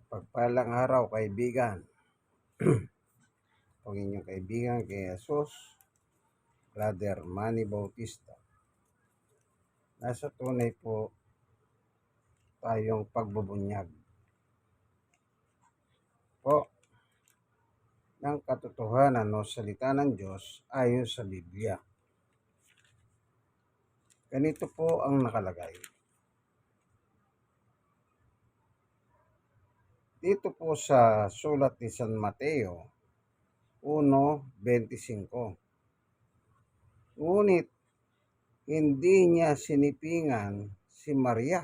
Pagpalang araw, kaibigan. Ang inyong kaibigan kay Jesus, Brother Manny Bautista. Nasa tunay po tayong pagbubunyag po ng katotohanan o salita ng Diyos ayon sa Biblia. Ganito po ang nakalagay. Dito po sa sulat ni San Mateo 1:25. Ngunit hindi niya sinipingan si Maria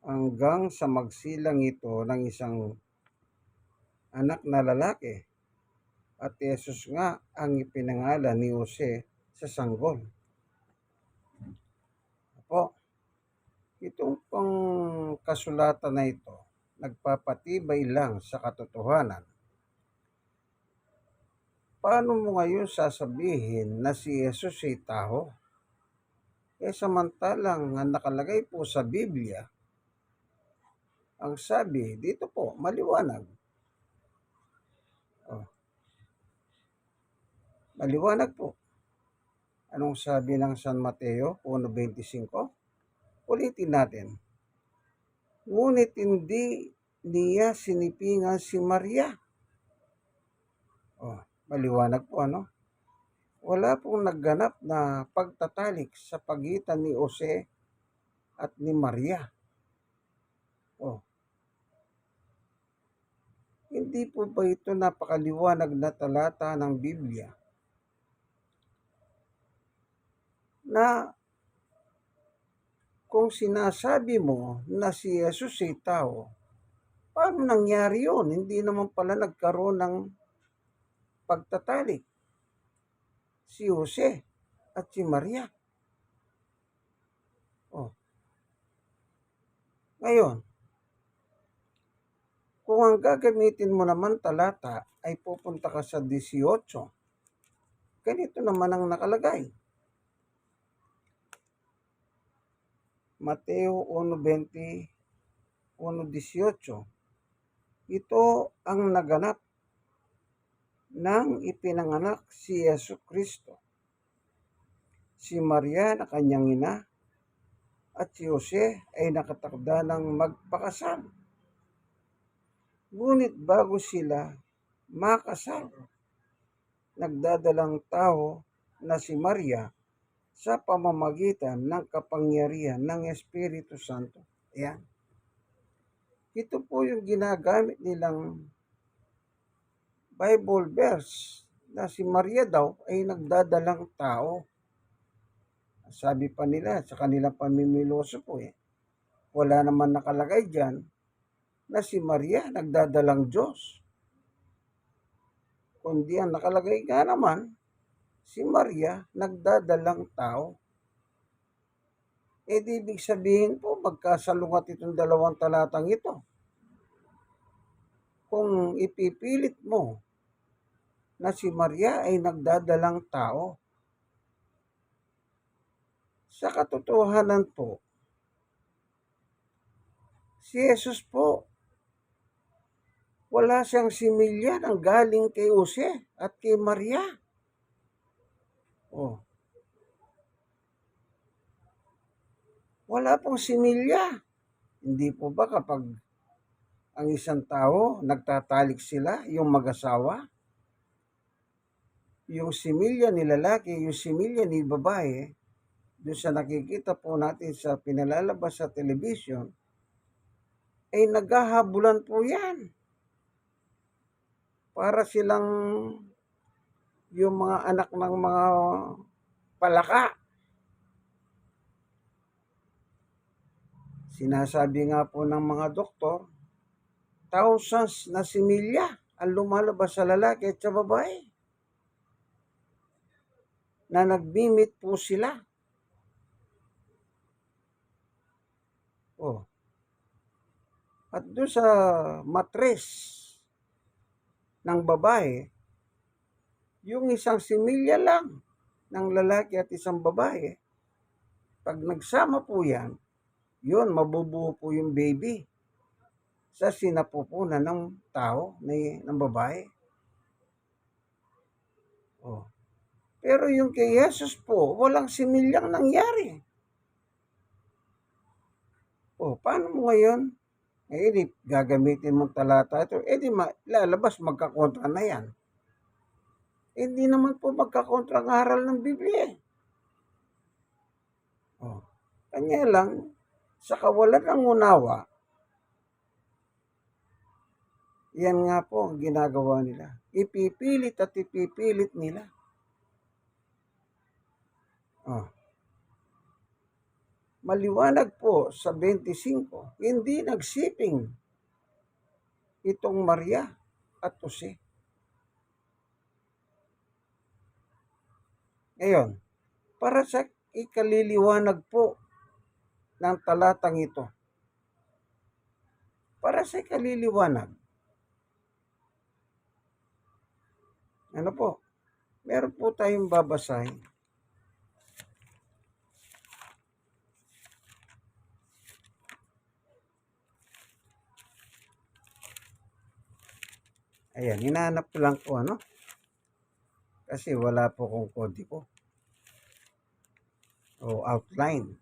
hanggang sa magsilang ito ng isang anak na lalaki, at Jesus nga ang ipinangalan ni Jose sa sanggol. Apo, itong pang kasulatan na ito, nagpapatibay lang sa katotohanan. Paano mo ngayon sasabihin na si Jesus ay tao? Samantalang ang nakalagay po sa Biblia, ang sabi dito po, maliwanag. Maliwanag po. Anong sabi ng San Mateo 1:25? Ulitin natin. Ngunit hindi niya sinipingan si Maria. Maliwanag po, ano? Wala pong nagganap na pagtatalik sa pagitan ni Jose at ni Maria. Hindi po ba ito napakaliwanag na talata ng Biblia na kung sinasabi mo na si Jesus ay tao, paano nangyari yun? Hindi naman pala nagkaroon ng pagtatalik si Jose at si Maria. Ngayon, kung ang gagamitin mo naman talata ay pupunta ka sa 18, ganito naman ang nakalagay. Mateo 1:20, 1:18. Ito ang naganap nang ipinanganak si Yesu Kristo. Si Maria na kanyang ina at si Jose ay nakatakda ng magpakasal. Ngunit bago sila makasal, nagdadalang tao na si Maria sa pamamagitan ng kapangyarihan ng Espiritu Santo. Ayan. Ito po yung ginagamit nilang Bible verse na si Maria daw ay nagdadalang tao. Sabi pa nila sa kanilang pamimiloso po wala naman nakalagay dyan na si Maria nagdadalang Diyos. Kundi ang nakalagay nga naman, si Maria nagdadalang tao. Di ibig sabihin po magkasalungat itong dalawang talatang ito. Kung ipipilit mo na si Maria ay nagdadalang tao, sa katotohanan po, si Jesus po, wala siyang similya ng galing kay Jose at kay Maria. Wala pong similya. Hindi po ba kapag ang isang tao, nagtatalik sila, yung mag-asawa, yung similya ni lalaki, yung similya ni babae, doon sa nakikita po natin sa pinalalabas sa television, ay naghahabulan po yan. Para silang yung mga anak ng mga palaka. Sinasabi nga po ng mga doktor, thousands na similya ang lumalabas sa lalaki at sa babae. Na nagmimit po sila. At doon sa matres ng babae, yung isang similya lang ng lalaki at isang babae, pag nagsama po yan, yun, mabubuo po yung baby. sa sinapupunan ng tao, ng babae. Oh. Pero yung kay Jesus po, walang similyang nangyari. Oh, paano mo ngayon? Di gagamitin mong talata ito. Di lalabas, magkakontra na yan. Hindi naman po magkakontra ang aral ng Biblia. Oh. Kanya lang, sa kawalan ng unawa, yan nga po ang ginagawa nila. Ipipilit at ipipilit nila. Oh. Maliwanag po sa 25, hindi nagsiping itong Maria at Jose. Ngayon, para sa ikaliliwanag po ng talatang ito, para sa ikaliliwanag, ano po, meron po tayong babasahin. Ayan, hinahanap ko lang po, kasi wala po kong kodigo o outline.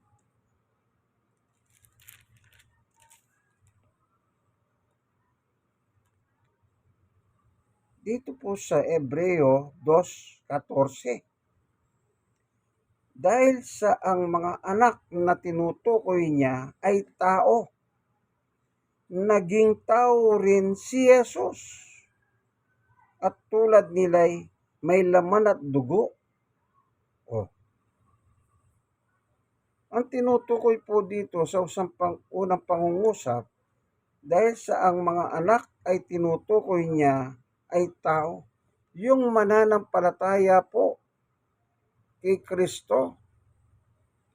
Dito po sa Hebreo 2:14. Dahil sa ang mga anak na tinutukoy niya ay tao, naging tao rin si Jesus. At tulad nila'y may laman at dugo. Oh. Ang tinutukoy po dito sa unang pangungusap, dahil sa ang mga anak ay tinutukoy niya ay tao, yung mananampalataya po kay Kristo,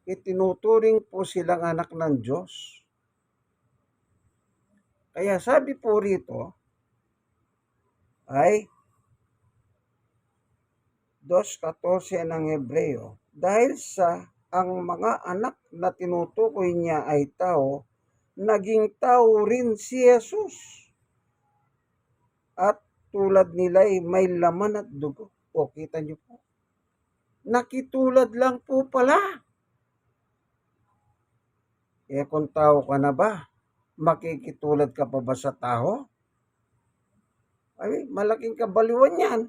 itinuturing po silang anak ng Diyos. Kaya sabi po rito ay 2:14 ng Hebreo, dahil sa ang mga anak na tinutukoy niya ay tao, naging tao rin si Jesus. At tulad nila'y may laman at dugo. O, kita niyo po. Nakitulad lang po pala. Kung tao ka na ba, makikitulad ka pa ba sa tao? Ay, malaking kabaliwan yan.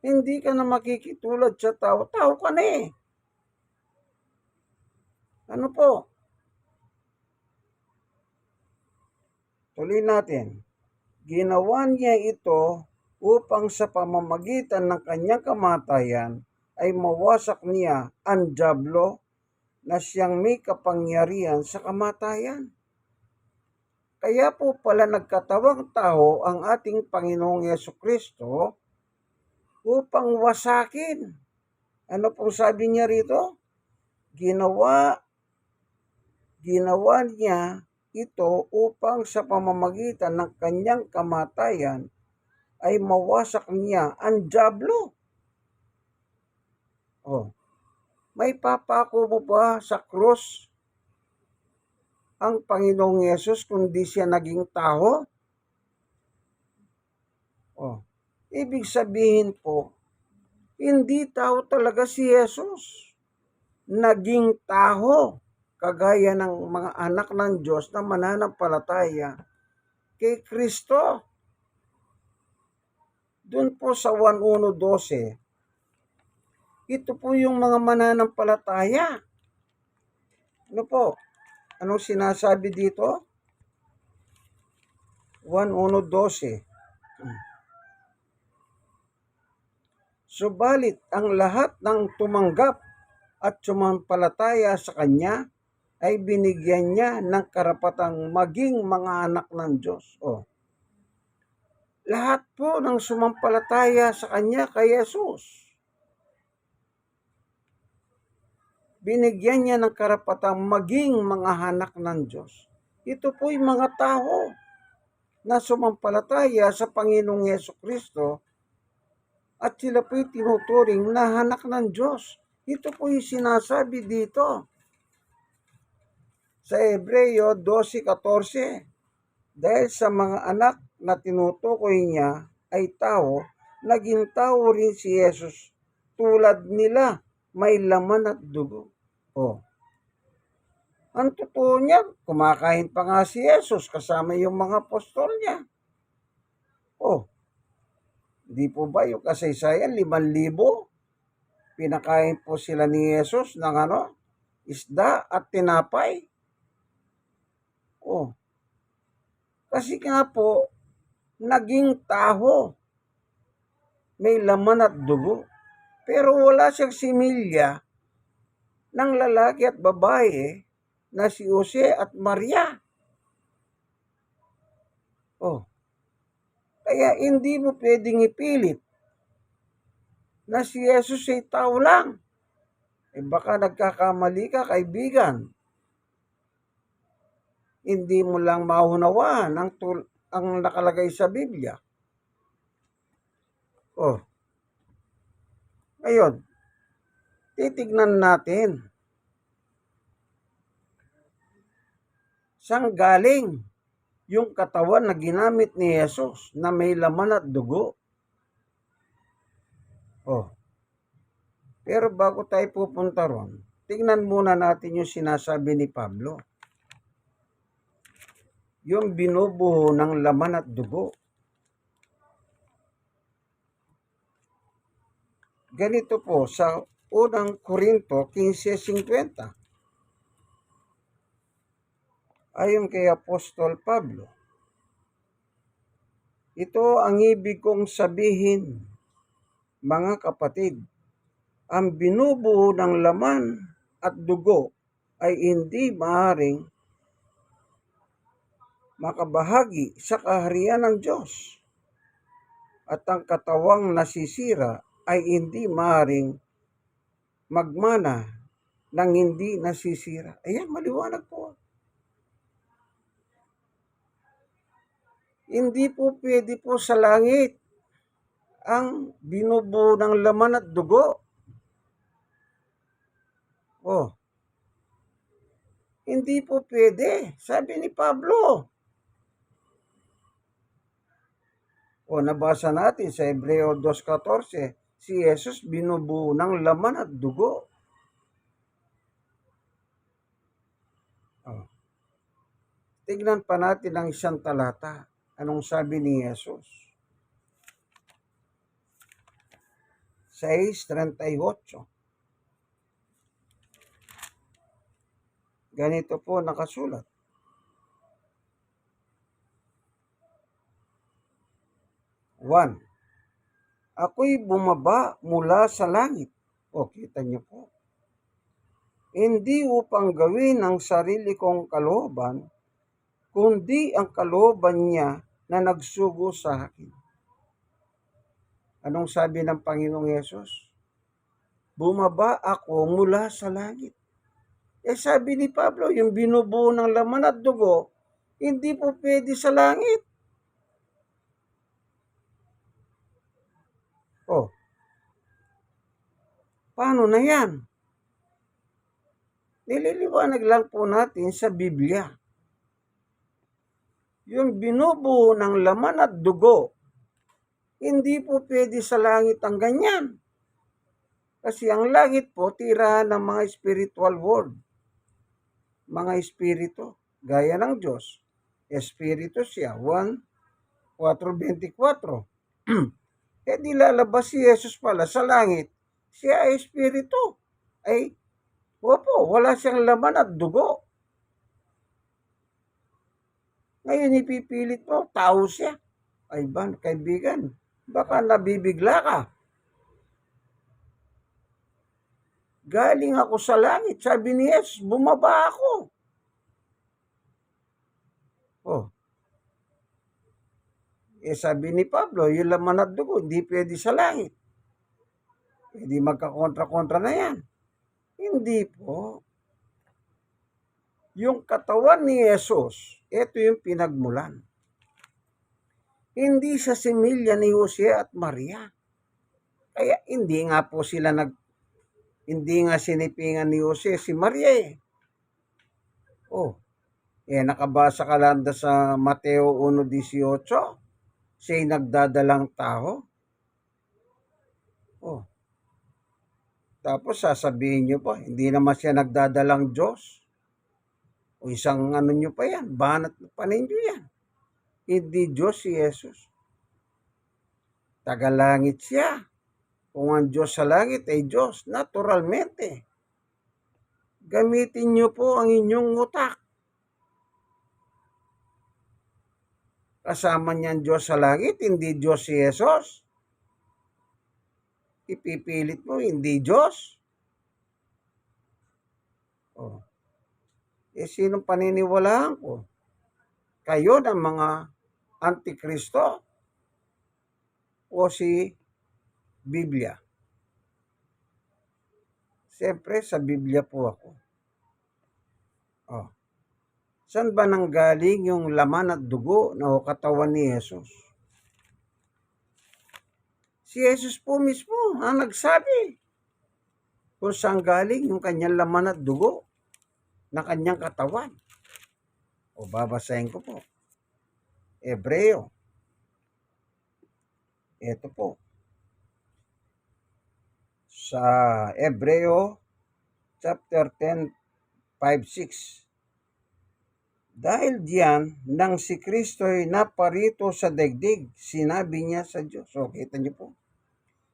Hindi ka na makikitulad sa tao. Tao ka na eh. Ano po? Tuloy natin. Ginawa niya ito upang sa pamamagitan ng kanyang kamatayan ay mawasak niya ang dyablo na siyang may kapangyarihan sa kamatayan. Kaya po pala nagkatawang tao ang ating Panginoong Jesucristo upang wasakin. Ano pong sabi niya rito? Ginawa niya ito upang sa pamamagitan ng kanyang kamatayan ay mawasak niya ang dyablo. Oh. May papako mo ba sa krus ang Panginoong Yesus kundi siya naging tao? Oh. Ibig sabihin po, hindi tao talaga si Jesus. Naging tao, kagaya ng mga anak ng Diyos na mananampalataya kay Kristo. Doon po sa 1:12, ito po yung mga mananampalataya. Ano po? Anong sinasabi dito? 1:12. Subalit ang lahat ng tumanggap at sumampalataya sa Kanya ay binigyan niya ng karapatang maging mga anak ng Diyos. Oh. Lahat po ng sumampalataya sa Kanya kay Jesus, binigyan niya ng karapatang maging mga anak ng Diyos. Ito po'y mga tao na sumampalataya sa Panginoong Jesucristo at sila po'y tinuturing na anak ng Diyos. Ito po'y sinasabi dito sa Hebreo 12:14. Dahil sa mga anak na tinutukoy niya ay tao, naging tao rin si Jesus tulad nila, may laman at dugo. Oh. Ang totoo niya, kumakain pa nga si Jesus kasama yung mga apostol niya. Oh, di po ba yung kasaysayan, 5,000? Pinakain po sila ni Jesus ng isda at tinapay. Oh, kasi nga po, naging taho, may laman at dugo. Pero wala siyang similya ng lalaki at babae na si Jose at Maria. Oh, kaya hindi mo pwedeng ipilit na si Jesus ay tao lang. Eh baka nagkakamali ka, kaibigan. Hindi mo lang maunawaan ang nakalagay sa Biblia. Oh, ngayon, titignan natin. Saan galing yung katawan na ginamit ni Jesus na may laman at dugo? Oh, pero bago tayo pupunta ron, tingnan muna natin yung sinasabi ni Pablo. Yung binubuo ng laman at dugo. Ganito po sa unang Korinto 15:50. Ayon kay Apostol Pablo, ito ang ibig kong sabihin, mga kapatid, ang binubuo ng laman at dugo ay hindi maaring makabahagi sa kaharian ng Diyos. At ang katawang nasisira ay hindi maaring magmana ng hindi nasisira. Ayan, maliwanag po. Hindi po pwede po sa langit ang binubuo ng laman at dugo. Oh, hindi po pwede. Sabi ni Pablo. O nabasa natin sa Hebreo 2:14, si Jesus binubuo ng laman at dugo. Oh. Tignan pa natin ang isang talata. Anong sabi ni Jesus? 6:38. Ganito po nakasulat. One, ako'y bumaba mula sa langit. O, kita niyo po. Hindi upang gawin ang sarili kong kalooban, kundi ang kalooban niya na nagsugo sa akin. Anong sabi ng Panginoong Yesus? Bumaba ako mula sa langit. Eh sabi ni Pablo, yung binubuo ng laman at dugo, hindi po pwede sa langit. Oh, paano na yan? Nililiwanag lang po natin sa Biblia. Yung binubuo ng laman at dugo, hindi po pwede sa langit ang ganyan. Kasi ang langit po, tirahan ng mga spiritual world. Mga espiritu, gaya ng Diyos. Espiritu siya, 1:4-24. Eh di lalabas si Jesus pala sa langit. Siya ay espiritu. Ay, opo, wala siyang laman at dugo. Ngayon ipipilit mo, tao siya. Ay ba, kaibigan, baka nabibigla ka. Galing ako sa langit. Sabi ni Jesus, bumaba ako. Oh. Eh sabi ni Pablo, yung laman at dugo, hindi pwede sa langit. Hindi magkakontra-kontra na yan. Hindi po. Yung katawan ni Jesus, ito yung pinagmulan. Hindi sa similya ni Jose at Maria. Kaya hindi nga po sila hindi nga sinipingan ni Jose si Maria eh. Oh. Nakabasa ka lang sa Mateo 1:18, siya'y nagdadalang tao. Oh, tapos sasabihin niyo pa, hindi naman siya nagdadalang Diyos. O isang ano niyo pa yan, banat pa ninyo yan. Hindi Diyos si Jesus. Tagalangit siya. Kung ang Diyos sa langit ay Diyos, naturalmente. Gamitin niyo po ang inyong utak. Kasama niyan Diyos sa langit, hindi Diyos si Jesus. Ipipilit mo, hindi Diyos. Oh. Sinong paniniwalaan ko? Kayo ng mga Antikristo o si Biblia? Siyempre, sa Biblia po ako. Oh. Saan ba nanggaling yung laman at dugo na katawan ni Jesus? Si Jesus po mismo ang nagsabi kung saan galing yung kanyang laman at dugo na kanyang katawan. O babasahin ko po. Hebreo. Ito po. Sa Hebreo chapter 10, 5-6. Dahil diyan, nang si Kristo'y naparito sa daigdig, sinabi niya sa Diyos. So, kita niyo po.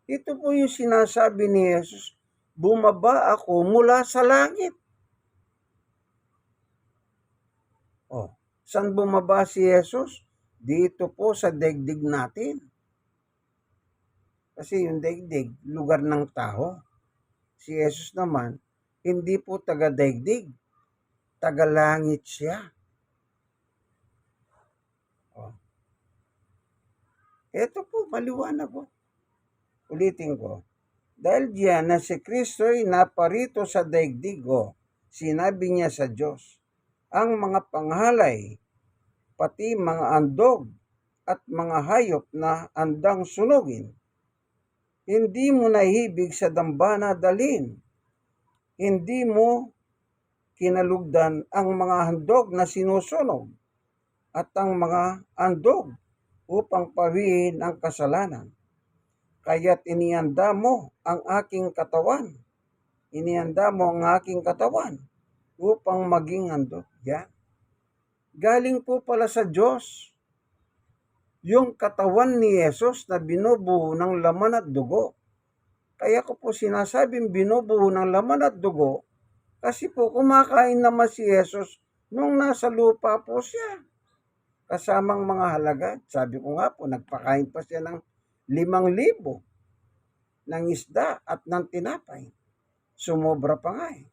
Ito po yung sinasabi ni Jesus, bumaba ako mula sa langit. Oh, saan bumaba si Jesus? Dito po sa daigdig natin. Kasi yung daigdig, lugar ng tao. Si Jesus naman, hindi po taga-daigdig. Taga-langit siya. Oh. Ito po, maliwanag po. Ulitin ko. Dahil diyan na si Kristo'y naparito sa daigdig, sinabi niya sa Diyos, ang mga panghalay, pati mga andog at mga hayop na andang sunugin, hindi mo nahibig sa dambana dalhin. Hindi mo kinalugdan ang mga handog na sinusunog at ang mga andog upang pawiin ang kasalanan. Kaya't inianda mo ang aking katawan. Inianda mo ang aking katawan upang maging handog. Yan. Galing po pala sa Diyos yung katawan ni Jesus na binubuo ng laman at dugo. Kaya ko po sinasabing binubuo ng laman at dugo kasi po kumakain naman si Jesus nung nasa lupa po siya. Kasamang mga halaga. Sabi ko nga po, nagpakain pa siya ng 5,000 ng isda at ng tinapay. Sumobra pa nga eh.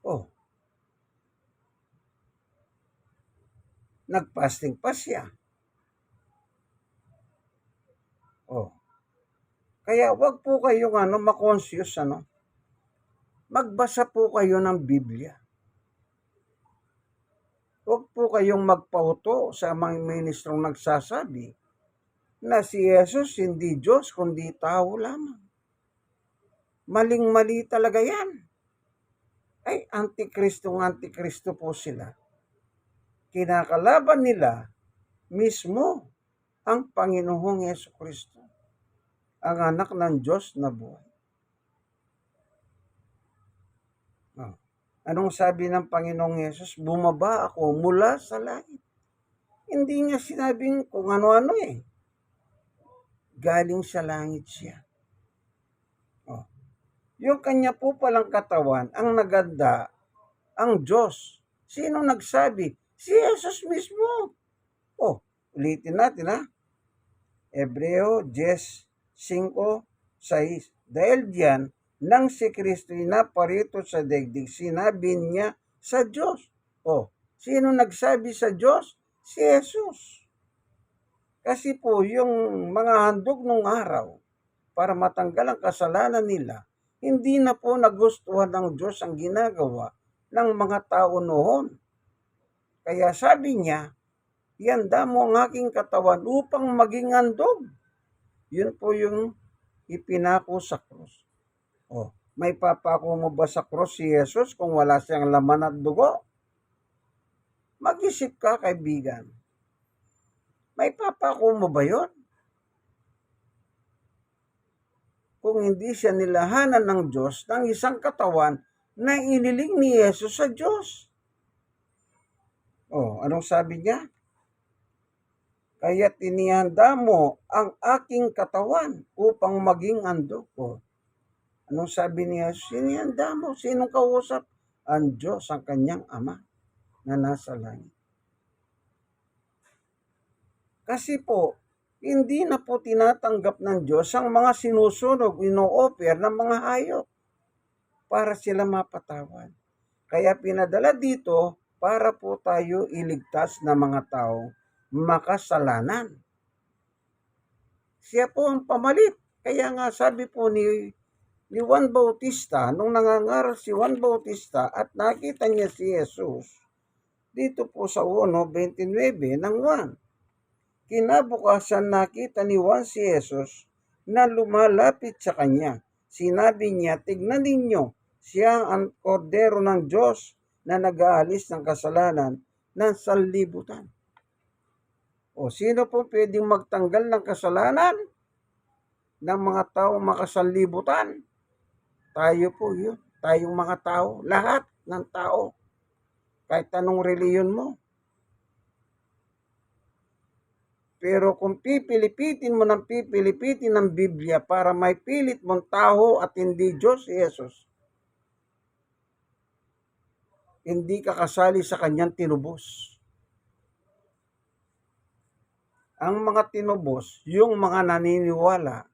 Oh. Nagpasting pa siya. Oh. Kaya wag po kayong ma-conscious Magbasa po kayo ng Biblia. Huwag po kayong magpauto sa mga ministrong nagsasabi na si Jesus hindi Diyos kundi tao lamang. Maling-mali talaga yan. Ay, antikristo po sila. Kinakalaban nila mismo ang Panginoong Jesucristo, ang anak ng Diyos na buhay. Anong sabi ng Panginoong Yesus? Bumaba ako mula sa langit. Hindi niya sinabing kung ano-ano eh. Galing sa langit siya. Oh. Yung kanya po palang katawan, ang naganda, ang Diyos. Sino nagsabi? Si Jesus mismo. Oh, ulitin natin Hebreo 10:5-6. Dahil diyan, nang si Kristo'y naparito sa daigdig, sinabi niya sa Diyos. Oh, sino nagsabi sa Diyos? Si Jesus. Kasi po, yung mga handog nung araw, para matanggal ang kasalanan nila, hindi na po nagustuhan ng Diyos ang ginagawa ng mga tao noon. Kaya sabi niya, ihanda mo ang aking katawan upang maging handog. Yun po yung ipinako sa krus. Oh, May papako mo ba sa krus si Jesus kung wala siyang laman at dugo? Mag-isip ka, kaibigan. May papako mo ba yon? Kung hindi siya nilahanan ng Diyos ng isang katawan na iniling ni Jesus sa Diyos. Anong sabi niya? Kaya tinihanda mo ang aking katawan upang maging handog ko. Anong sabi ni Jesus? Sinihanda mo. Sinong kausap? Ang Diyos, ang kanyang Ama na nasa langit. Kasi po, hindi na po tinatanggap ng Diyos ang mga sinusunog, ino-offer ng mga hayop para sila mapatawad. Kaya pinadala dito para po tayo iligtas na mga tao makasalanan. Siya po ang pamalit. Kaya nga sabi po ni Juan Bautista, nung nangangaral si Juan Bautista at nakita niya si Jesus, dito po sa 1:29 ng Juan. Kinabukasan nakita ni Juan si Jesus na lumalapit sa kanya. Sinabi niya, tignan ninyo, siya ang kordero ng Diyos na nag-aalis ng kasalanan ng sanlibutan. Sino po pwedeng magtanggal ng kasalanan ng mga tao makasanlibutan? Tayo po yun. Tayong mga tao. Lahat ng tao. Kahit anong reliyon mo. Pero kung pipilipitin mo ng Biblia para may pilit mong tao at hindi Diyos si Jesus, hindi ka kasali sa kanyang tinubos. Ang mga tinubos, yung mga naniniwala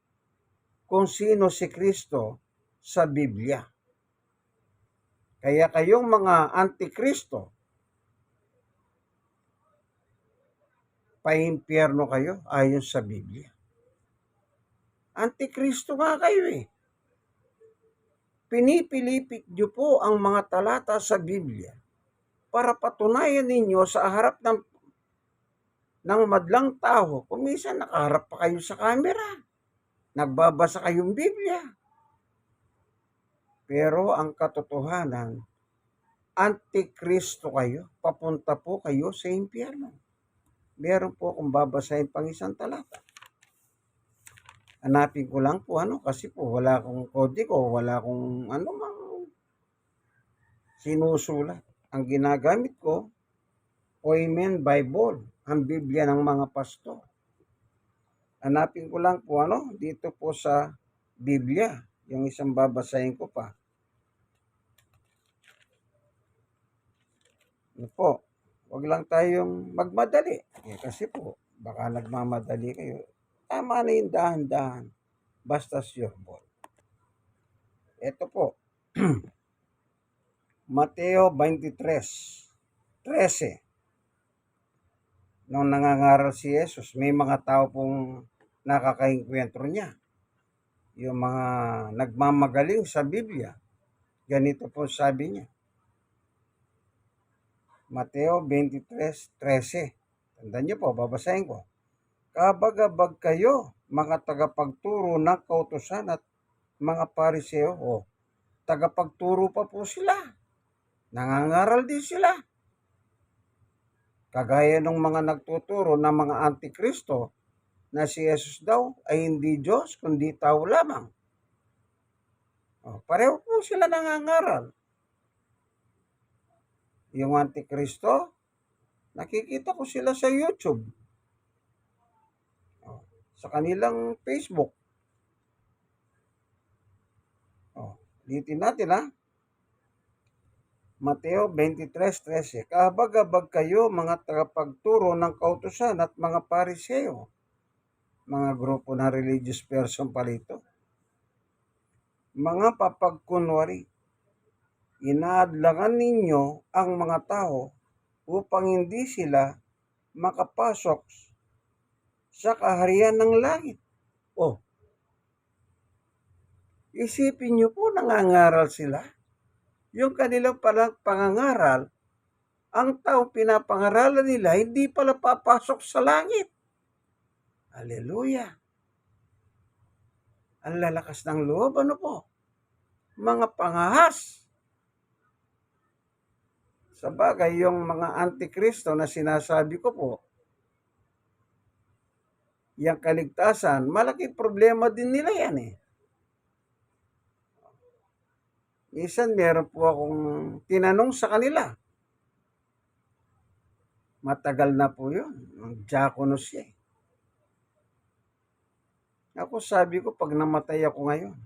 kung sino si Kristo sa Biblia. Kaya kayong mga antikristo, paimpyerno kayo ayon sa Biblia. Antikristo nga kayo eh. Pinipilipit niyo po ang mga talata sa Biblia para patunayan ninyo sa harap ng madlang tao. Kung minsan nakaharap pa kayo sa camera, nagbabasa kayong Biblia. Pero ang katotohanan, antikristo kayo, papunta po kayo sa impyerno. Meron po akong babasahin pang isang talata. Hanapin ko lang po kasi po wala akong kodiko, wala akong mang sinusulat. Ang ginagamit ko, Oimen Bible, ang Biblia ng mga pastor. Hanapin ko lang po dito po sa Biblia, yung isang babasahin ko pa. Wag lang tayong magmadali. Kasi po, baka nagmamadali kayo. Tama na yung dahan-dahan. Basta sure ball. Ito po. Mateo 23:13. Nung nangangaral si Jesus, may mga tao pong nakakainkwentro niya. Yung mga nagmamagaling sa Biblia. Ganito po sabi niya. Mateo 23:13. Tandaan niyo po, babasahin ko. Kabagabag kayo, mga tagapagturo ng kautusan at mga pariseo. Tagapagturo pa po sila. Nangangaral din sila. Kagaya ng mga nagtuturo ng mga antikristo na si Jesus daw ay hindi Diyos kundi tao lamang. Pareho po sila nangangaral. Yung antikristo, nakikita ko sila sa YouTube. Sa kanilang Facebook. Ulitin natin Mateo 23:13. Kabagabag kayo mga tagapagturo ng kautusan at mga pariseo. Mga grupo na religious person pala ito. Mga papagkunwari. Inaadlangan ninyo ang mga tao upang hindi sila makapasok sa kaharian ng langit. Isipin nyo po, nangangaral sila. Yung kanilang pangangaral, ang tao pinapangaralan nila, hindi pala papasok sa langit. Hallelujah. Ang lalakas ng loob, po? mga pangahas. Sabagay, yung mga antikristo na sinasabi ko po, yung kaligtasan, malaking problema din nila yan eh. Minsan meron po akong tinanong sa kanila. Matagal na po yun. Diakonos siya eh. Ako sabi ko, pag namatay ako ngayon,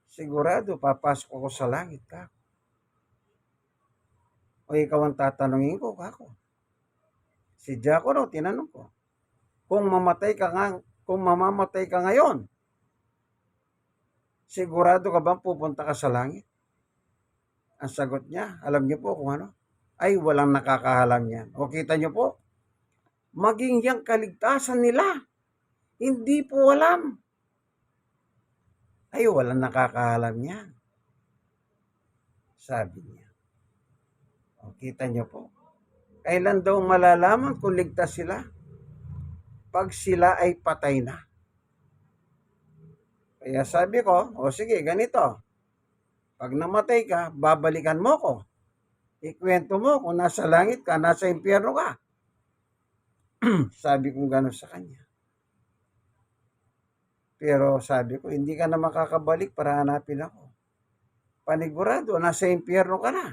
sigurado papasok ako sa langit ka. O ikaw ang tatanungin ko, kako. Si Diakono, tinanong ko, kung mamamatay ka ngayon, sigurado ka bang pupunta ka sa langit? Ang sagot niya, alam niyo po kung ano? Ay, walang nakakahalam yan. O kita niyo po, maging yung kaligtasan nila, hindi po alam. Ay, walang nakakahalam yan. Sabi niya. O kita niyo po. Kailan daw malalaman kung ligtas sila? Pag sila ay patay na. Kaya sabi ko, o sige, ganito. Pag namatay ka, babalikan mo ko. Ikwento mo kung nasa langit ka, nasa impyerno ka. Sabi ko gano'n sa kanya. Pero sabi ko, hindi ka na makakabalik para hanapin ako. Panigurado, nasa impyerno ka na.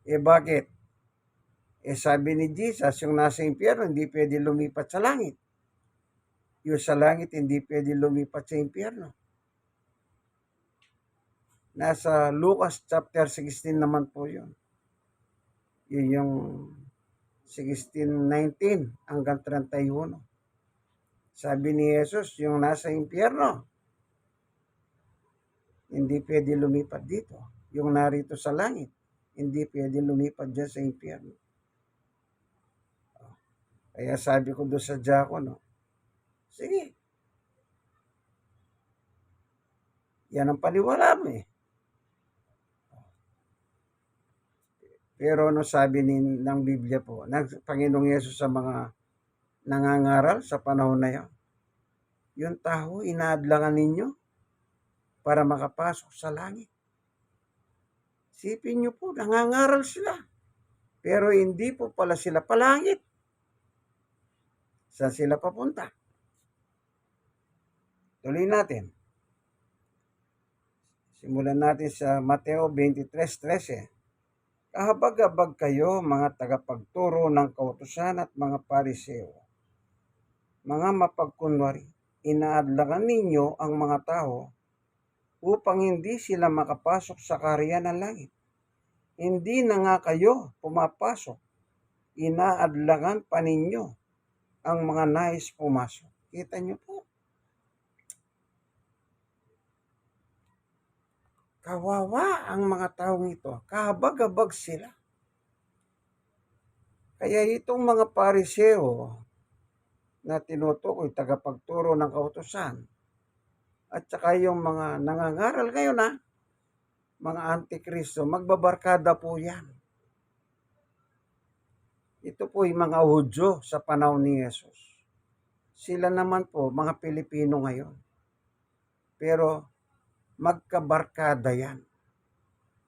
Eh bakit? Eh sabi ni Jesus, yung nasa impyerno, hindi pwede lumipat sa langit. Yung sa langit, hindi pwede lumipat sa impyerno. Nasa Lucas chapter 16 naman po yun. Yun yung 16:19 hanggang 31. Sabi ni Jesus, yung nasa impyerno, hindi pwede lumipat dito. Yung narito sa langit, hindi pwede lumipat dyan sa impyerno. Kaya sabi ko doon sa diakono, sige, yan ang paniwala mo eh. Pero ano sabi ng Biblia po, ng Panginoong Yesus sa mga nangangaral sa panahon na yan, yung tao inaadlangan ninyo para makapasok sa langit. Sipin nyo po, nangangaral sila. Pero hindi po pala sila palangit. Saan sila papunta? Tuloy natin. Simulan natin sa Mateo 23:13. Kahabag-habag kayo, mga tagapagturo ng kautusan at mga pariseo, mga mapagkunwari, inaadlangan ninyo ang mga tao upang hindi sila makapasok sa kaharian ng langit. Hindi na nga kayo pumapasok, inaadlangan pa ninyo ang mga nais pumasok. Kita nyo po. Kawawa ang mga taong ito. Kahabag-habag sila. Kaya itong mga pariseo na tinutukoy, tagapagturo ng kautusan, at saka yung mga nangangaral ngayon na, mga antikristo, magbabarkada po yan. Ito po yung mga Hudyo sa panahon ni Jesus. Sila naman po, mga Pilipino ngayon. Pero magkabarkada yan.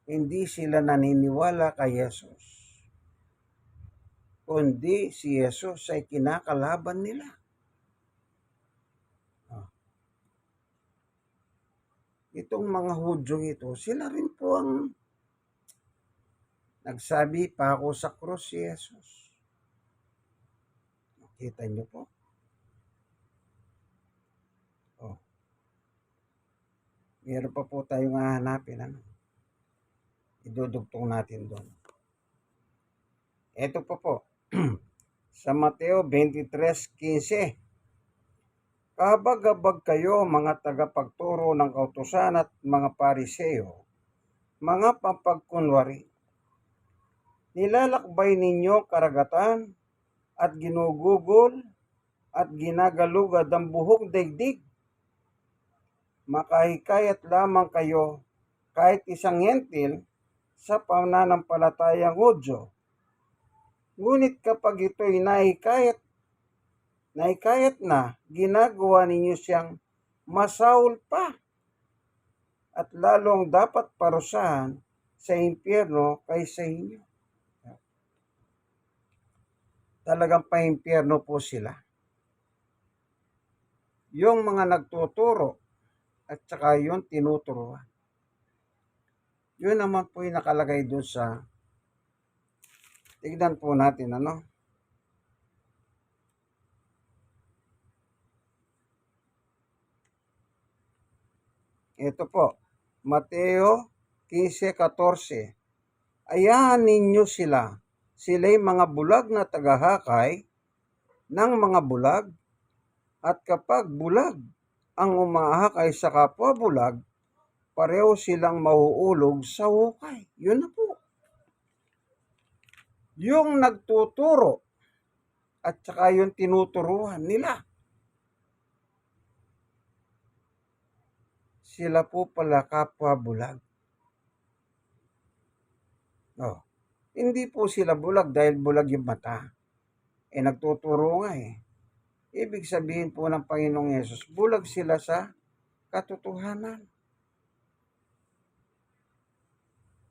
Hindi sila naniniwala kay Jesus, kundi si Jesus ay kinakalaban nila. Itong mga Hudyo ito, sila rin po ang nagsabi pa ako sa krus si Jesus. Nakita niyo po? Oh. Meron pa po tayong hahanapin. Ano? Idudugtong natin doon. Ito po. Sa Mateo 23:15. Kahabag-habag kayo, mga tagapagturo ng kautusan at mga pariseo, mga papagkunwari. Nilalakbay ninyo karagatan at ginugugol at ginagalugad ang buhok daigdig. Makahikayat lamang kayo kahit isang hentil sa pananampalatayang Hudyo. Ngunit kapag ito'y nahikayat na, ginagawa ninyo siyang masaul pa. at lalong dapat parusahan sa impyerno kaysa inyo. Talagang pa-impyerno po sila. Yung mga nagtuturo at saka yung tinuturuan. Yun naman po yung nakalagay doon sa, tignan po natin ano. Ito po, Mateo 15:14. Ayahan ninyo sila. Sila'y mga bulag na tagahakay ng mga bulag, at kapag bulag ang umahakay sa kapwa bulag, pareho silang mauulog sa hukay. Yun na po. Yung nagtuturo at saka yung tinuturuan nila, sila po pala kapwa bulag. No. Hindi po sila bulag dahil bulag yung mata. Nagtuturo nga eh. Ibig sabihin po ng Panginoong Yesus, bulag sila sa katotohanan.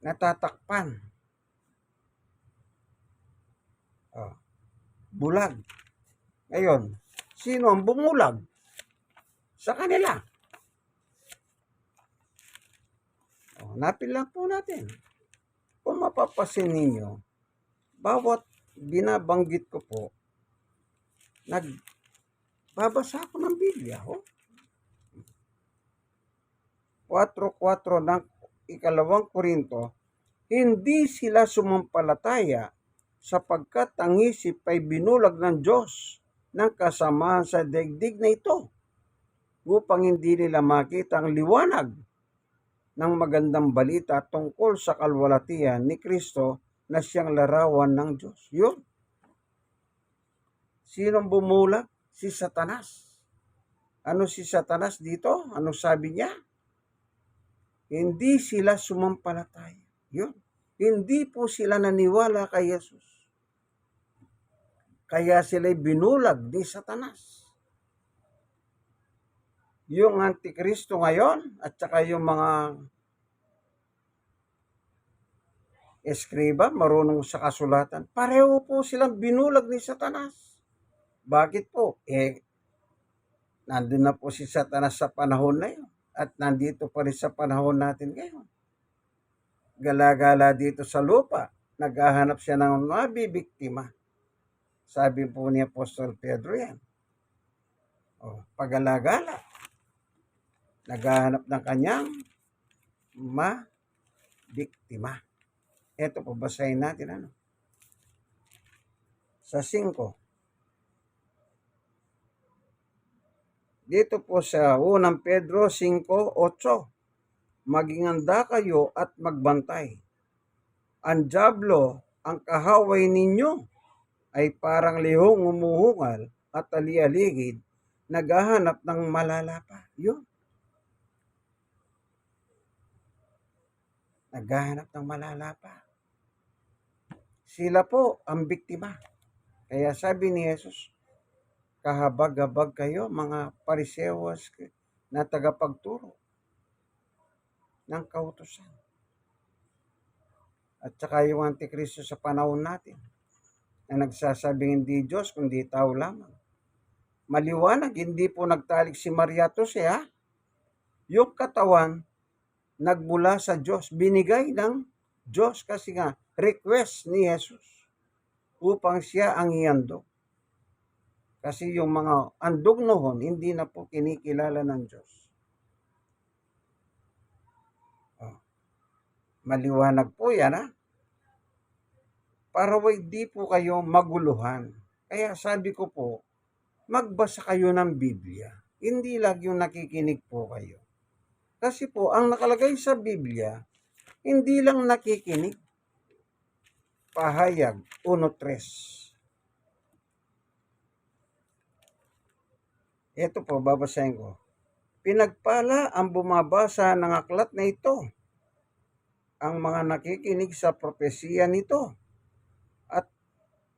Natatakpan. Bulag. Ngayon, sino ang bumulag? Sa kanila. Hanapin lang po natin. Kung mapapasin ninyo, bawat binabanggit ko po, nagbabasa ako ng Biblia. 4:4 ng 2 Korinto, hindi sila sumampalataya sapagkat ang isip ay binulag ng Diyos ng kasamaan sa daigdig na ito upang hindi nila makita ang liwanag ng magandang balita tungkol sa kalwalatian ni Kristo na siyang larawan ng Diyos. Yun. Sinong bumulag? Si Satanas. Ano si Satanas dito? Ano sabi niya? Hindi sila sumampalataya. Yun. Hindi po sila naniwala kay Jesus. Kaya sila'y binulag ni Satanas. Yung Antikristo ngayon at saka yung mga eskriba, marunong sa kasulatan, pareho po silang binulag ni Satanas. Bakit po? Nandun na po si Satanas sa panahon na yun at nandito pa rin sa panahon natin ngayon. Gala-gala dito sa lupa, naghahanap siya ng mabibiktima. Sabi po ni Apostol Pedro yan. Pagala-gala. Naghahanap ng kanyang mabiktima. Ito po, basahin natin ano. Sa 5. Dito po sa 1 Pedro 5:8. Maging handa kayo at magbantay. Ang dyablo, ang kahaway ninyo, ay parang lihong umuhungal at ali-aligid, naghahanap ng malalapa. Yun. Naghahanap ng malalapa. Sila po ang biktima. Kaya sabi ni Jesus, kahabag-habag kayo mga Pariseos na tagapagturo ng kautusan. At saka yung Antikristo sa panahon natin na nagsasabing hindi Diyos kundi tao lamang. Maliwanag, hindi po nagtalik si Maria Jose ha. Yung katawan nagmula sa Diyos, binigay ng Diyos kasi nga request ni Jesus upang siya ang iandog. Kasi yung mga andog noon, hindi na po kinikilala ng Diyos. Maliwanag po yan ha. Para hindi po kayo maguluhan. Kaya sabi ko po, magbasa kayo ng Biblia. Hindi lang yung nakikinig po kayo. Kasi po, ang nakalagay sa Biblia, hindi lang nakikinig. Pahayag 1:3. Ito po, babasahin ko. Pinagpala ang bumabasa ng aklat na ito, ang mga nakikinig sa propesiya nito, at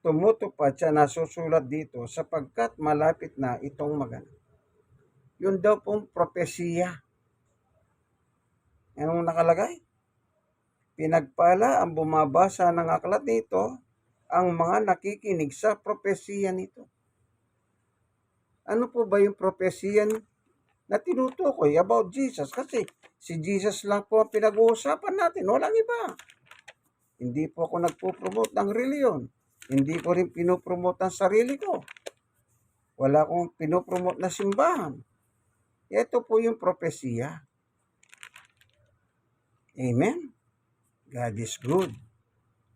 tumutupad siya na susulat dito sapagkat malapit na itong maganap. Yun daw pong propesiya. Anong nakalagay? Pinagpala ang bumabasa ng aklat nito, ang mga nakikinig sa propesiya nito. Ano po ba yung propesiya na tinutukoy about Jesus? Kasi si Jesus lang po ang pinag-uusapan natin, walang iba. Hindi po ako nagpo-promote ng reliyon. Hindi ko rin pinopromote ang sarili ko. Wala akong pinopromote na simbahan. Ito po yung propesiya. Amen? God is good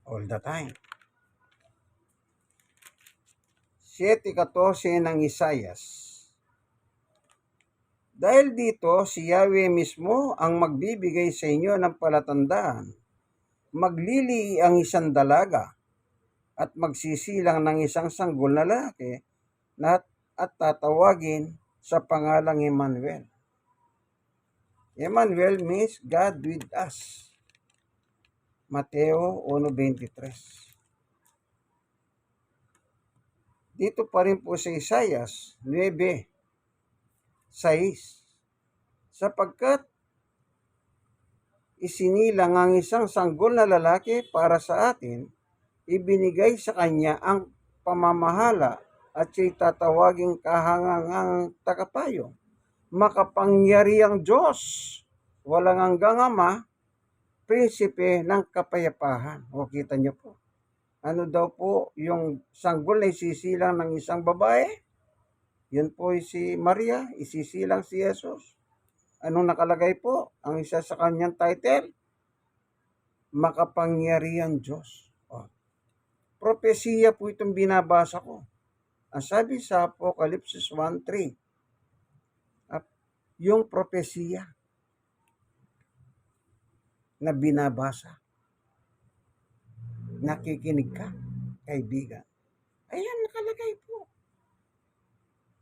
all the time. 7:14 ng Isaias. Dahil dito, si Yahweh mismo ang magbibigay sa inyo ng palatandaan. Maglili ang isang dalaga at magsisilang ng isang sanggol na lalaki at tatawagin sa pangalang Emmanuel. Emmanuel means God with us. Mateo 1:23. Dito pa rin po sa Isaias 9:6. Sapagkat isinilang ang isang sanggol na lalaki para sa atin, ibinigay sa kanya ang pamamahala at siya'y tatawaging kahangangang tagapayo. Makapangyarihang Diyos, walang hanggang Ama, prinsipe ng kapayapaan. O kita niyo po. Ano daw po yung sanggol na isisilang ng isang babae? Yun po si Maria, isisilang si Jesus. Anong nakalagay po? Ang isa sa kanyang title, Makapangyarihang Diyos. O, propesiya po itong binabasa ko. Ang sabi sa Apocalypse 1:3, yung propesiya na binabasa. Nakikinig ka, kaibigan. Ayan, nakalagay po.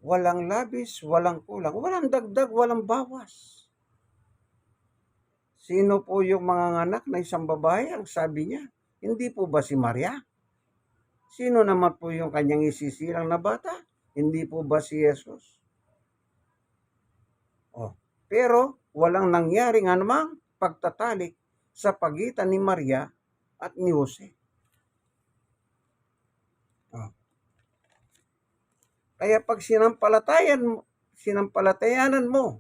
Walang labis, walang kulang, walang dagdag, walang bawas. Sino po yung mga anak na isang babae? Ang sabi niya, hindi po ba si Maria? Sino naman po yung kanyang isisilang na bata? Hindi po ba si Jesus? Oh, pero walang nangyaring anumang pagtatalik sa pagitan ni Maria at ni Jose. Oh. Kaya pag sinampalatayanan mo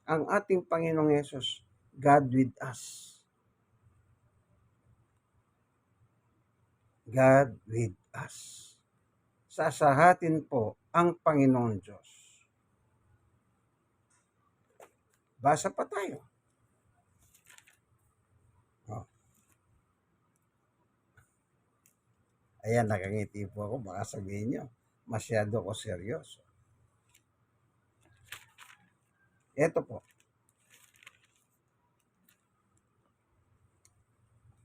ang ating Panginoong Yesus, God with us. God with us. Sasahatin po ang Panginoon Diyos. Basa pa tayo. Oh. Ayan, nakangiti po ako. Baka sabihin nyo, masyado ko seryoso. Ito po.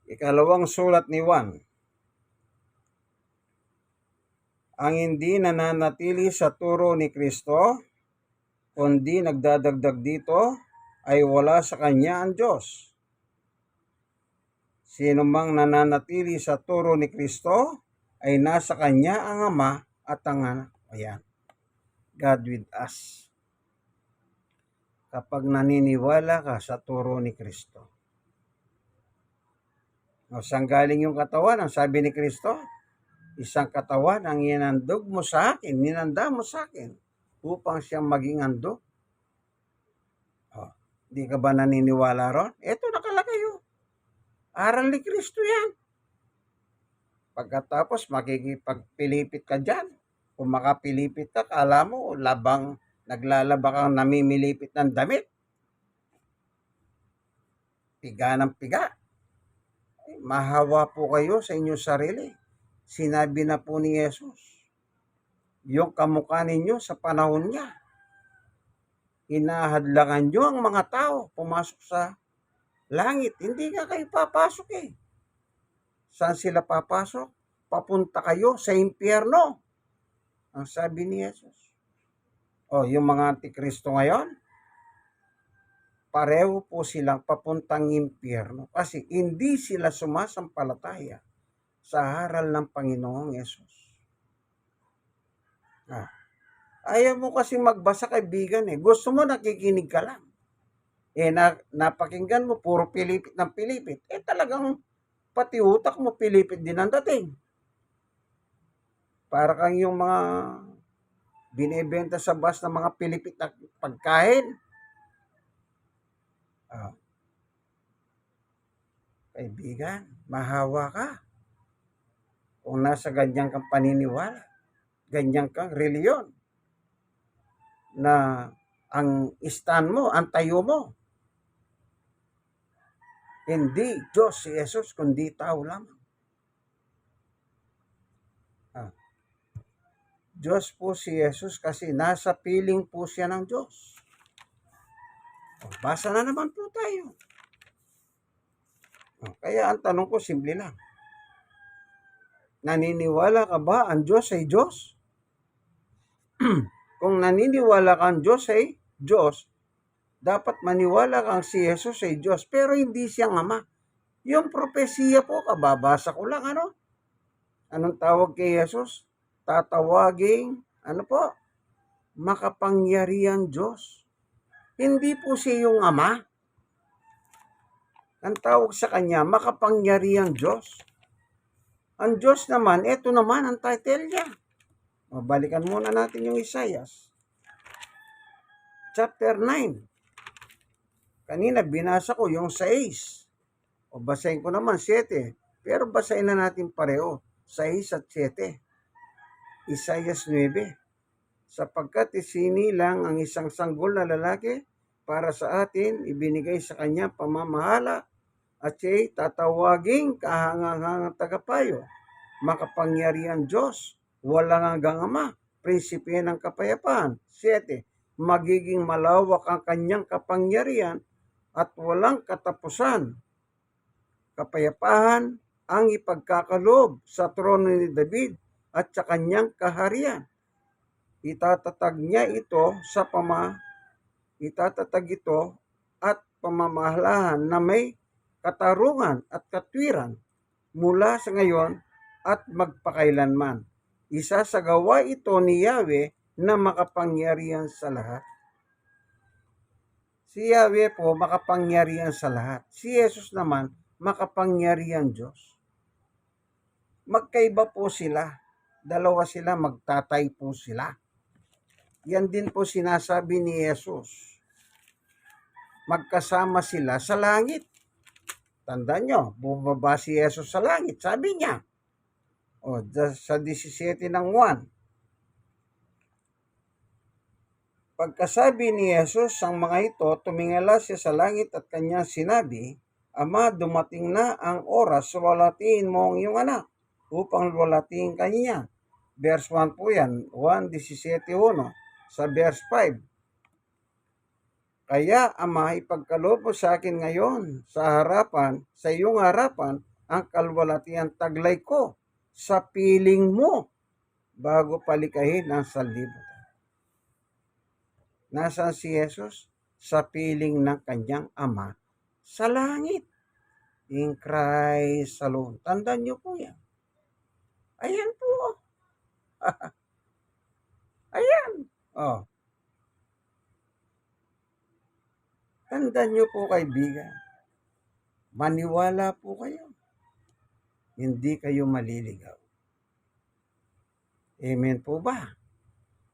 Ikalawang sulat ni Juan. Ang hindi nananatili sa turo ni Kristo, kundi nagdadagdag dito, ay wala sa kanya ang Diyos. Sino mang nananatili sa turo ni Kristo, ay nasa kanya ang Ama at ang Anak. Ayan. God with us. Kapag naniniwala ka sa turo ni Kristo. O, saan galing yung katawan? Ang sabi ni Kristo, isang katawan ang inandog mo sa akin, ninanda mo sa akin, upang siyang maging handog. O, di ka ba naniniwala ron? Ito nakalagay yun. Aral ni Kristo yan. Pagkatapos makikipagpilipit ka dyan. Kung makapilipit ka, kala mo naglalaba kang namimilipit ng damit. Piga ng piga. Mahawa po kayo sa inyong sarili. Sinabi na po ni Jesus, yung kamukha ninyo sa panahon niya. Hinahadlangan nyo ang mga tao pumasok sa langit. Hindi nga kayo papasok eh. Saan sila papasok? Papunta kayo sa impyerno. Ang sabi ni Jesus. O, yung mga antikristo ngayon, pareho po silang papuntang impyerno kasi hindi sila sumasampalataya sa aral ng Panginoong Yesus. Ayaw mo kasi magbasa, kaibigan eh. Gusto mo nakikinig ka lang. Napakinggan mo, puro pilipit ng pilipit. Talagang pati utak mo, pilipit din ang dating. Para kang yung mga binibenta sa bus ng mga pilipit na pagkain. Kaibigan, mahawa ka. Kung nasa ganyan kang paniniwala, ganyan kang reliyon, na ang stand mo, ang tayo mo, hindi Diyos si Jesus, kundi tao lamang. Diyos po si Jesus kasi nasa piling po siya ng Diyos. Basa na naman po tayo. Kaya ang tanong ko, simple lang. Naniniwala ka ba ang Diyos ay Diyos? Kung naniniwala ka ang Diyos ay Diyos, dapat maniwala kang si Jesus ay Diyos, pero hindi siyang Ama. Yung propesiya po, kababasa ko lang, Anong tawag kay Jesus? Tatawaging, makapangyarihan Diyos. Hindi po siya yung Ama. Ang tawag sa kanya, makapangyarihan Diyos. Ang Diyos naman, ito naman ang title niya. Balikan muna natin yung Isaiah. Chapter 9. Kanina binasa ko yung 6. Basahin ko naman 7. Pero basahin na natin pareho. 6 at 7. Isaiah 9. Sapagkat isinilang ang isang sanggol na lalaki para sa atin, ibinigay sa kanya pamamahala, at siya'y tatawaging kahangahangang tagapayo, makapangyarihan Diyos, walang hanggang Ama, prinsipe ng kapayapaan. 7. Magiging malawak ang kanyang kapangyarihan at walang katapusan. Kapayapaan ang ipagkakaloob sa trono ni David at sa kanyang kaharian. Itatatag ito at pamamahalahan na may katarungan at katwiran mula sa ngayon at magpakailanman. Isasagawa ito ni Yahweh na makapangyarihan sa lahat. Si Yahweh po makapangyarihan sa lahat. Si Jesus naman makapangyarihan Diyos. Magkaiba po sila. Dalawa sila, magtatay po sila. Yan din po sinasabi ni Jesus. Magkasama sila sa langit. Tandaan nyo, bumaba si Jesus sa langit. Sabi niya, sa 17 ng 1. Pagkasabi ni Jesus ang mga ito, tumingala siya sa langit at kanyang sinabi, Ama, dumating na ang oras, walatiin mo ang iyong anak upang walatiin kanya. Verse 1 po yan, 1:17:1. Sa verse 5, kaya Ama, ipagkaloob mo sa akin ngayon sa iyong harapan, ang kalwalatian taglay ko sa piling mo bago palikahin ang sanlibutan. Nasaan si Jesus? Sa piling ng kanyang Ama sa langit. In Christ alone. Tandaan niyo po yan. Ayan po. Ayan. Tandaan niyo po, kaibigan. Maniwala po kayo. Hindi kayo maliligaw. Amen po ba?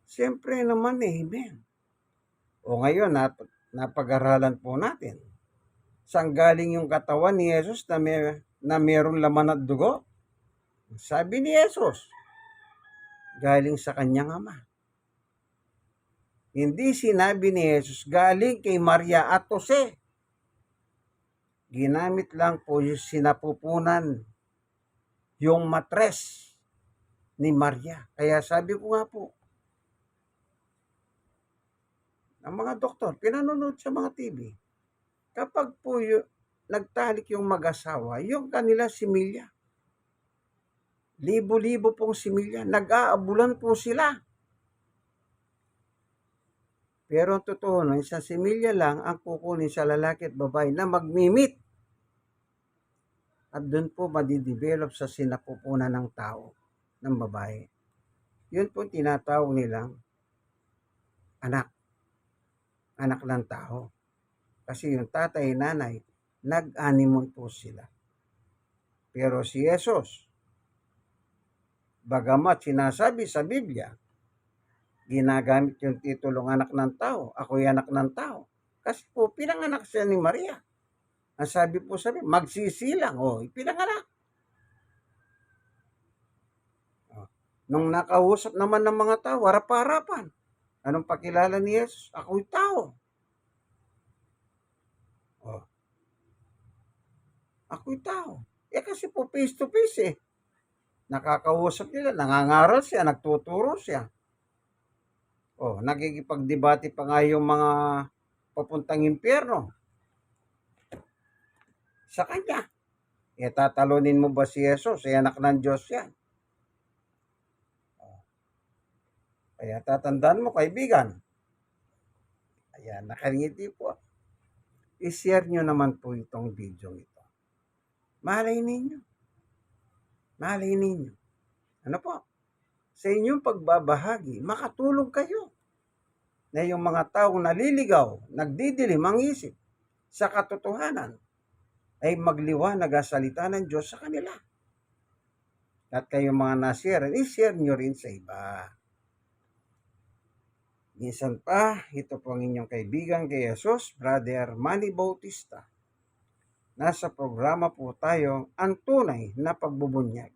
Siyempre naman, amen. Ngayon, napag-aralan po natin. Saan galing yung katawan ni Jesus na mayroong laman at dugo? Sabi ni Jesus, galing sa kanyang Ama. Hindi sinabi ni Jesus, galing kay Maria at Jose. Ginamit lang po yung sinapupunan, yung matres ni Maria. Kaya sabi ko nga po, ang mga doktor, pinanonood sa mga TV, kapag po nagtalik yung mag-asawa, yung kanila similya, libo-libo pong similya, nag-aabulan po sila. Pero ang totoo nun, sa similya lang ang kukunin sa lalaki at babae na magmimit. At doon po madidevelop sa sinapupunan ng tao, ng babae. Yun po tinatawag nilang anak. Anak ng tao. Kasi yung tatay, nanay, nag-honeymoon po sila. Pero si Jesus, bagamat sinasabi sa Biblia, ginagamit yung titulong anak ng tao, ako'y anak ng tao. Kasi po, pinanganak siya ni Maria. Ang sabi po sa Biblia, magsisilang, pinanganak. Nung nakausap naman ng mga tao, harap-harapan. Anong pakilala ni Jesus? Ako'y tao. Ako'y tao. Kasi po face to face Nakakausap nila, nangangaral siya, nagtuturo siya. Nagkikipagdebate pa nga yung mga papuntang impyerno sa kanya. Tatalunin mo ba si Jesus? Anak ng Diyos yan. Kaya tatandaan mo, kaibigan. Ayan, nakangiti po. I-share nyo naman po itong video ito. Malay ninyo. Ano po? Sa inyong pagbabahagi, makatulong kayo na yung mga taong naliligaw, nagdidilim ang isip sa katotohanan, ay magliwanag ang salita ng Diyos sa kanila. At kayong mga na-share, i-share nyo rin sa iba. Minsan pa, ito po ang inyong kaibigan kay Jesus, Brother Manny Bautista. Nasa programa po tayo, ang tunay na pagbubunyag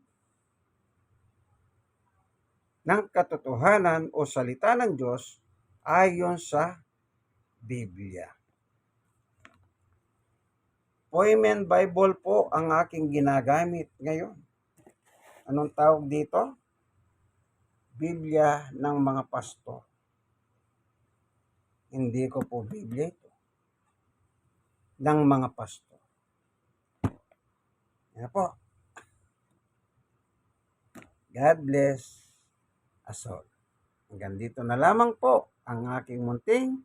ng katotohanan o salita ng Diyos ayon sa Biblia. Poimen Bible po ang aking ginagamit ngayon. Anong tawag dito? Biblia ng mga pastor. Hindi ko po Biblia ito. Ng mga pastor. Yan po. God bless us all. Hanggang dito na lamang po ang aking munting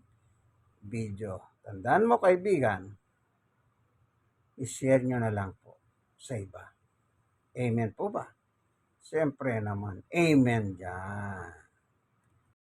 video. Tandaan mo kaibigan, i-share nyo na lang po sa iba. Amen po ba? Siyempre naman, amen dyan.